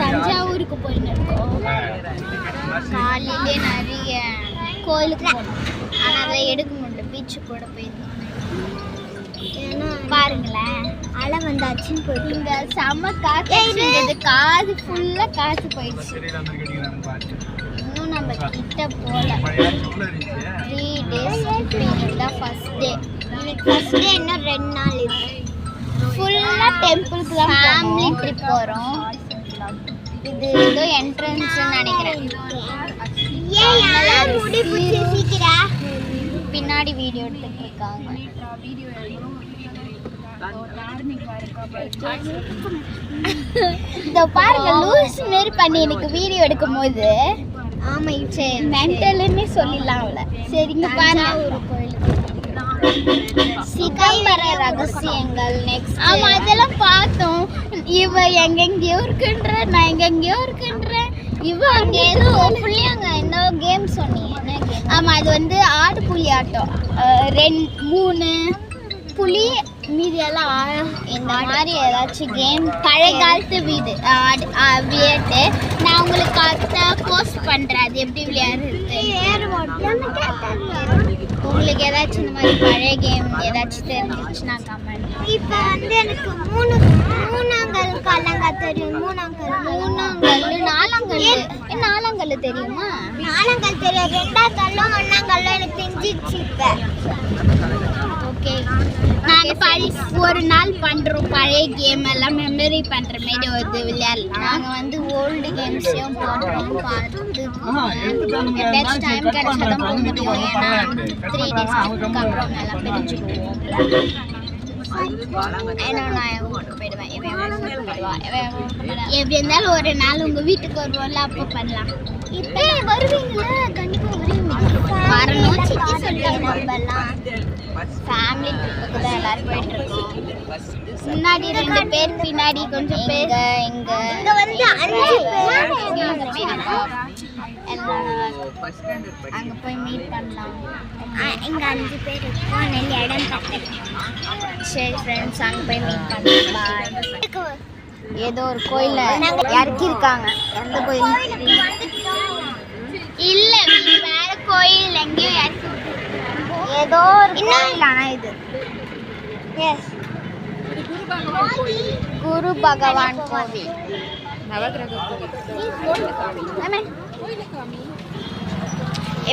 தஞ்சாவூருக்கு போயிருக்கோம். காலையிலே நிறைய கோயிலுக்கு போனோம். ஆனால் அதை எடுக்க முடியல. பீச்சு கூட போயிருந்தோம். பாருங்களேன், அலை வந்தாச்சுன்னு போயிட்டு இந்த செம்ம காற்று, காது ஃபுல்லாக காற்று போயிடுச்சு. இன்னும் நம்ம கிட்ட போகல. 3 days இன்னைக்கு தான் ஃபர்ஸ்ட் டே. இன்னைக்கு ஃபர்ஸ்ட் டே, இன்னும் 2 நாள் இருக்கு. ஃபுல்லாக டெம்பிளுக்கு தான் ஃபேமிலி ட்ரிப் போகிறோம். இது ஏதோ என்ட்ரன்ஸ்ன்னு நினைக்கிறேன். பின்னாடி வீடியோ எடுத்துட்டு இருக்காங்க. இந்த பாருங்க, லூஸ் மாரி பண்ணி எனக்கு வீடியோ எடுக்கும் போது மென்டல்னு சொல்லிடலாம் அவள. சரிங்க, பாருங்க ஒரு கோயிலுக்கு சிதம்பர ரகசியங்கள். நெக்ஸ்ட் ஆமா, அதெல்லாம் பார்த்தோம். இவ எங்கெங்கயோ இருக்குன்ற, நான் எங்கெங்கயோ இருக்குன்ற. இவ அங்க ஏதோ புள்ளியாங்க என்ன கேம் சொன்னீங்க? என்ன கேம்? ஆமா, அது வந்து ஆடு புலி ஆட்டம். 2-3 புலி, மீதி எல்லாம் இந்த மாதிரி ஏதாச்சும் கேம். பழைய காலத்து வீடு விளையாட்டு நான் உங்களுக்கு போஸ்ட் பண்றேன். அது எப்படி விளையாடுறது? உங்களுக்கு ஏதாச்சும் இந்த மாதிரி பழைய கேம் ஏதாச்சும் தெரிஞ்சிச்சுன்னா கமெண்ட். இப்போ வந்து எனக்கு மூணாங்கல் கல்லங்காய் தெரியும். மூணாங்கல், நாலாங்கல் தெரியுமா? நாலாங்கல் தெரியும். 2ஆங்கல்லும் 1ஆங்கல்லும் எனக்கு தெரிஞ்சிச்சு. இப்போ ஓகே, நாங்கள் ஒரு நாள் பண்ணுறோம். பழைய கேம் எல்லாம் மெமரி பண்ணுற மாரி ஒரு விளையாடலாம். நாங்கள் வந்து ஓல்டு கேம்ஸையும் போடுறோம். பார்த்து எப்பயாச்சும் டைம் கிடைச்சாதான் போக முடியும். ஏன்னா 3 days அப்புறம் எல்லாம் பிரிஞ்சுக்குவோம். ஏன்னா நான் ஊருக்கு போயிடுவேன். எப்படி இருந்தாலும் ஒரு நாள் உங்கள் வீட்டுக்கு வருவோம்ல, அப்போ பண்ணலாம். இப்போ வருவீங்களா? கண்டிப்பாக வருவீங்க. வரணும் சித்தி சொல்லிட்டாங்க. நம்மலாம் ஃபேமிலி ட்ரிப்புக்கு தான் எல்லாரும் போயிட்டு இருக்கோம். முன்னாடி 2 பேர், பின்னாடி கொஞ்சம் பேர். இங்க வந்து 5 பேர். அங்கே போய் மீட் பண்ணலாம். இங்கே 5 பேர் இருக்கோம். நல்ல இடம் பார்த்துருக்கோம். சரி ஃப்ரெண்ட்ஸ், அங்கே போய் மீட் பண்ணலாம். ஏதோ ஒரு கோயிலில் இறக்கியிருக்காங்க. எந்த கோயில்? இல்லை, வேற கோயில் எங்கேயோ இறக்கி. ஏதோ ஒரு கோயில். ஆனால் இது குரு பகவான் கோவில்.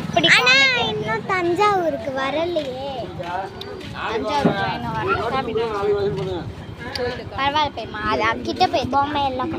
எப்படி? இன்னும் தஞ்சாவூருக்கு வரலையே. தஞ்சாவூருக்கு இன்னும் வரல. பரவாயில்ல போய்மா, அது கிட்ட போய் பொம்மை எல்லாம்